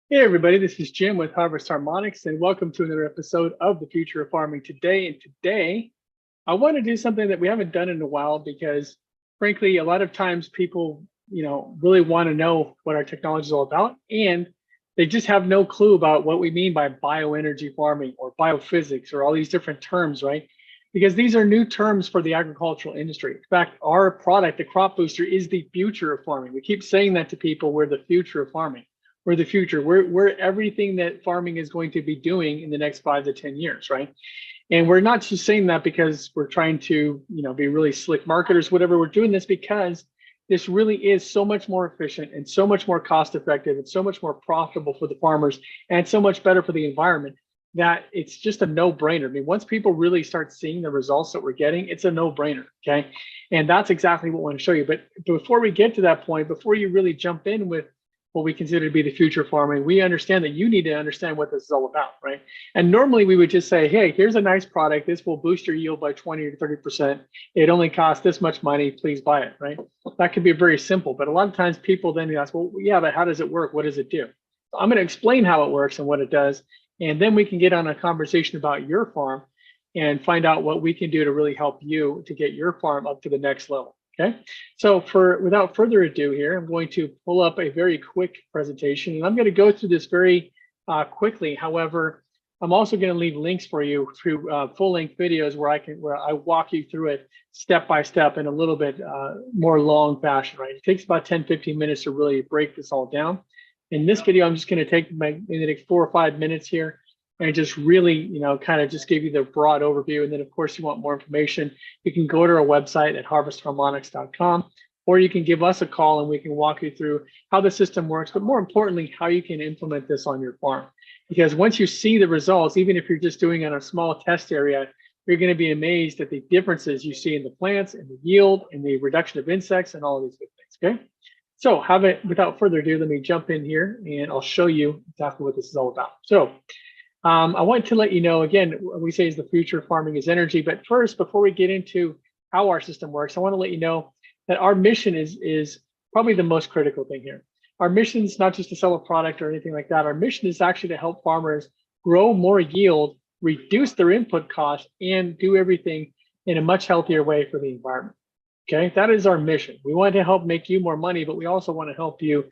Hey everybody, this is Jim with Harvest Harmonics, and welcome to another episode of the Future of Farming Today. And today, I want to do something that we haven't done in a while because, frankly, a lot of times people, really want to know what our technology is all about, and they just have no clue about what we mean by bioenergy farming or biophysics or all these different terms, right? Because these are new terms for the agricultural industry. In fact, our product, the crop booster, is the future of farming. We keep saying that to people. We're the future of farming. We're the future. We're everything that farming is going to be doing in the next 5 to 10 years, right? And we're not just saying that because we're trying to, be really slick marketers, whatever. We're doing this because this really is so much more efficient and so much more cost effective and so much more profitable for the farmers and so much better for the environment that it's just a no-brainer. I mean, once people really start seeing the results that we're getting, it's a no-brainer, okay? And that's exactly what I want to show you. But before we get to that point, before you really jump in with what we consider to be the future of farming, we understand that you need to understand what this is all about, right? And normally we would just say, hey, here's a nice product. This will boost your yield by 20 to 30%. It only costs this much money. Please buy it, right? That could be very simple. But a lot of times people then ask, well, yeah, but how does it work? What does it do? So I'm going to explain how it works and what it does. And then we can get on a conversation about your farm and find out what we can do to really help you to get your farm up to the next level. Okay, so without further ado here, I'm going to pull up a very quick presentation, and I'm going to go through this very quickly. However, I'm also going to leave links for you through full-length videos where I walk you through it step by step in a little bit more long fashion. Right, it takes about 10-15 minutes to really break this all down. In this video, I'm just going to take in the next 4 or 5 minutes here and just really, kind of just give you the broad overview. And then, of course, you want more information, you can go to our website at harvestharmonics.com, or you can give us a call and we can walk you through how the system works, but more importantly, how you can implement this on your farm. Because once you see the results, even if you're just doing it on a small test area, you're going to be amazed at the differences you see in the plants and the yield and the reduction of insects and all of these good things, okay? So without further ado, let me jump in here and I'll show you exactly what this is all about. So I want to let you know, again, we say is the future of farming is energy. But first, before we get into how our system works, I want to let you know that our mission is probably the most critical thing here. Our mission is not just to sell a product or anything like that. Our mission is actually to help farmers grow more yield, reduce their input costs, and do everything in a much healthier way for the environment. Okay, that is our mission. We want to help make you more money, but we also want to help you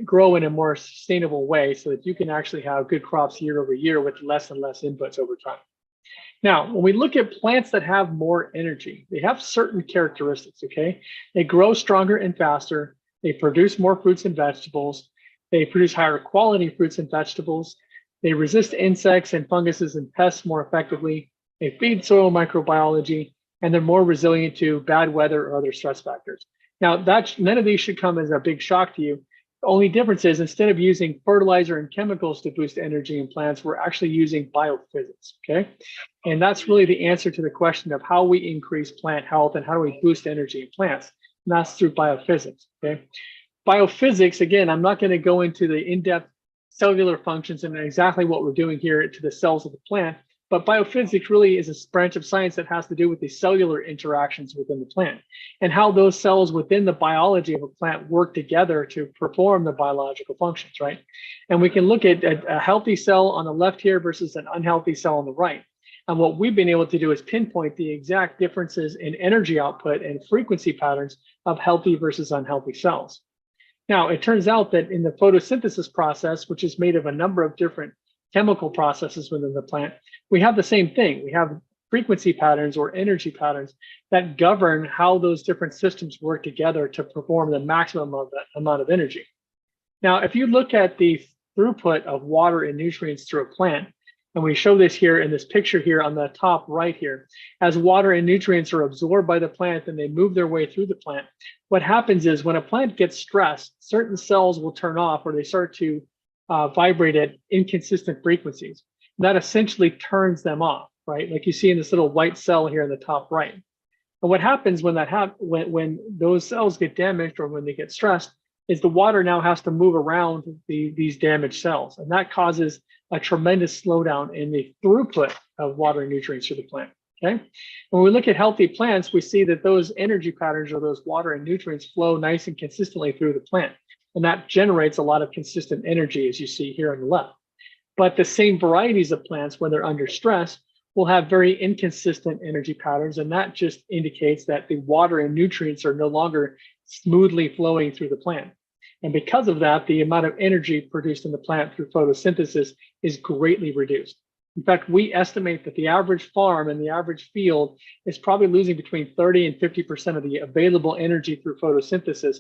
grow in a more sustainable way so that you can actually have good crops year over year with less and less inputs over time. Now, when we look at plants that have more energy, they have certain characteristics, okay? They grow stronger and faster. They produce more fruits and vegetables. They produce higher quality fruits and vegetables. They resist insects and funguses and pests more effectively. They feed soil microbiology, and they're more resilient to bad weather or other stress factors. Now, none of these should come as a big shock to you. The only difference is instead of using fertilizer and chemicals to boost energy in plants, we're actually using biophysics, okay? And that's really the answer to the question of how we increase plant health and how do we boost energy in plants. And that's through biophysics, okay? Biophysics, again, I'm not going to go into the in-depth cellular functions and exactly what we're doing here to the cells of the plant, but biophysics really is a branch of science that has to do with the cellular interactions within the plant and how those cells within the biology of a plant work together to perform the biological functions, right? And we can look at a healthy cell on the left here versus an unhealthy cell on the right. And what we've been able to do is pinpoint the exact differences in energy output and frequency patterns of healthy versus unhealthy cells. Now, it turns out that in the photosynthesis process, which is made of a number of different chemical processes within the plant, we have the same thing. We have frequency patterns or energy patterns that govern how those different systems work together to perform the maximum of that amount of energy. Now, if you look at the throughput of water and nutrients through a plant, and we show this here in this picture here on the top right here, as water and nutrients are absorbed by the plant and they move their way through the plant, what happens is when a plant gets stressed, certain cells will turn off or they start to vibrate at inconsistent frequencies. That essentially turns them off, right? Like you see in this little white cell here in the top right. And what happens when when those cells get damaged or when they get stressed is the water now has to move around these damaged cells. And that causes a tremendous slowdown in the throughput of water and nutrients to the plant, okay? When we look at healthy plants, we see that those energy patterns or those water and nutrients flow nice and consistently through the plant. And that generates a lot of consistent energy, as you see here on the left. But the same varieties of plants, when they're under stress, will have very inconsistent energy patterns. And that just indicates that the water and nutrients are no longer smoothly flowing through the plant. And because of that, the amount of energy produced in the plant through photosynthesis is greatly reduced. In fact, we estimate that the average farm and the average field is probably losing between 30 and 50% of the available energy through photosynthesis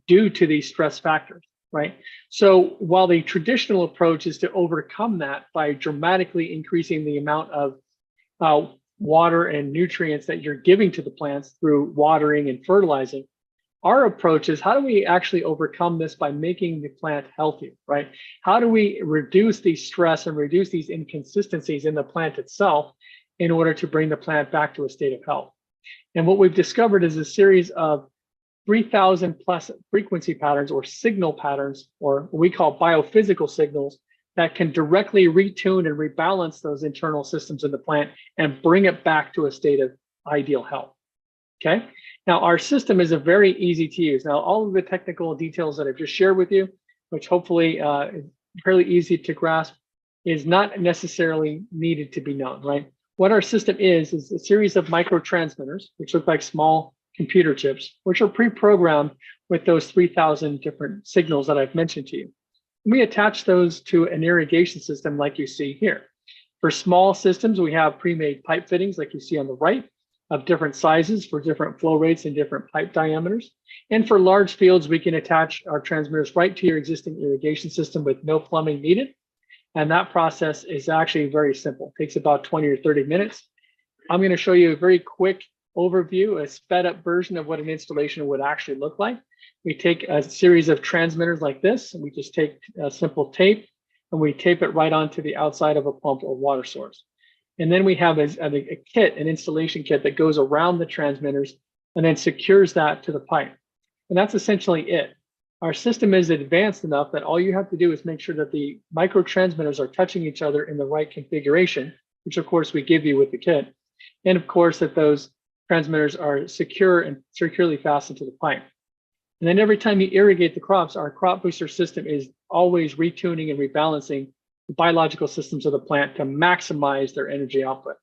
due to these stress factors, right? So while the traditional approach is to overcome that by dramatically increasing the amount of water and nutrients that you're giving to the plants through watering and fertilizing, our approach is, how do we actually overcome this by making the plant healthier, right? How do we reduce the stress and reduce these inconsistencies in the plant itself in order to bring the plant back to a state of health? And what we've discovered is a series of 3,000 plus frequency patterns or signal patterns, or what we call biophysical signals, that can directly retune and rebalance those internal systems in the plant and bring it back to a state of ideal health. Okay. Now, our system is very easy to use. Now, all of the technical details that I've just shared with you, which hopefully is fairly easy to grasp, is not necessarily needed to be known, right? What our system is a series of microtransmitters, which look like small computer chips, which are pre-programmed with those 3,000 different signals that I've mentioned to you. We attach those to an irrigation system like you see here. For small systems, we have pre-made pipe fittings like you see on the right, of different sizes for different flow rates and different pipe diameters. And for large fields, we can attach our transmitters right to your existing irrigation system with no plumbing needed. And that process is actually very simple. It takes about 20 or 30 minutes. I'm going to show you a very quick overview, a sped up version of what an installation would actually look like. We take a series of transmitters like this, and we just take a simple tape and we tape it right onto the outside of a pump or water source. And then we have a kit, an installation kit that goes around the transmitters and then secures that to the pipe. And that's essentially it. Our system is advanced enough that all you have to do is make sure that the microtransmitters are touching each other in the right configuration, which of course we give you with the kit. And of course that those transmitters are secure and securely fastened to the pipe. And then every time you irrigate the crops, our crop booster system is always retuning and rebalancing the biological systems of the plant to maximize their energy output.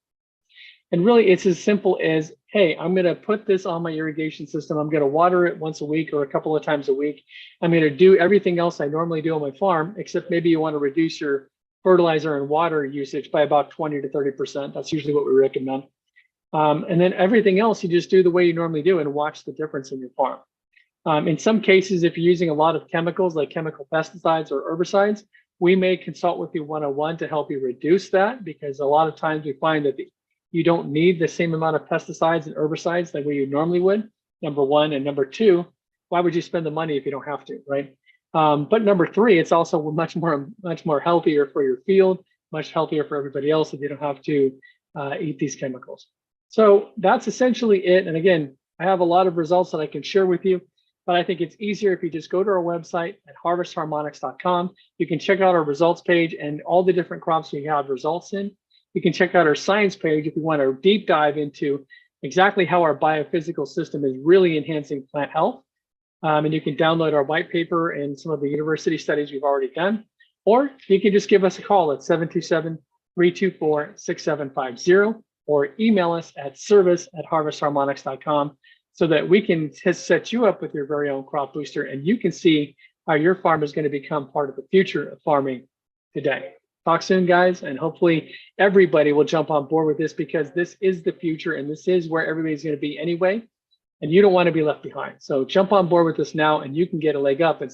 And really, it's as simple as, hey, I'm going to put this on my irrigation system. I'm going to water it once a week or a couple of times a week. I'm going to do everything else I normally do on my farm, except maybe you want to reduce your fertilizer and water usage by about 20 to 30%. That's usually what we recommend. And then everything else, you just do the way you normally do and watch the difference in your farm. In some cases, if you're using a lot of chemicals like chemical pesticides or herbicides, we may consult with you one-on-one to help you reduce that, because a lot of times we find that you don't need the same amount of pesticides and herbicides like you normally would, number one. And number two, why would you spend the money if you don't have to, right? But number three, it's also much more healthier for your field, much healthier for everybody else if you don't have to eat these chemicals. So that's essentially it. And again, I have a lot of results that I can share with you, but I think it's easier if you just go to our website at harvestharmonics.com. You can check out our results page and all the different crops we have results in. You can check out our science page if you want to deep dive into exactly how our biophysical system is really enhancing plant health. And you can download our white paper and some of the university studies we've already done. Or you can just give us a call at 727-324-6750 or email us at service@harvestharmonics.com so that we can set you up with your very own crop booster and you can see how your farm is going to become part of the future of farming today. Talk soon, guys, and hopefully everybody will jump on board with this, because this is the future and this is where everybody's going to be anyway, and you don't want to be left behind. So jump on board with this now and you can get a leg up and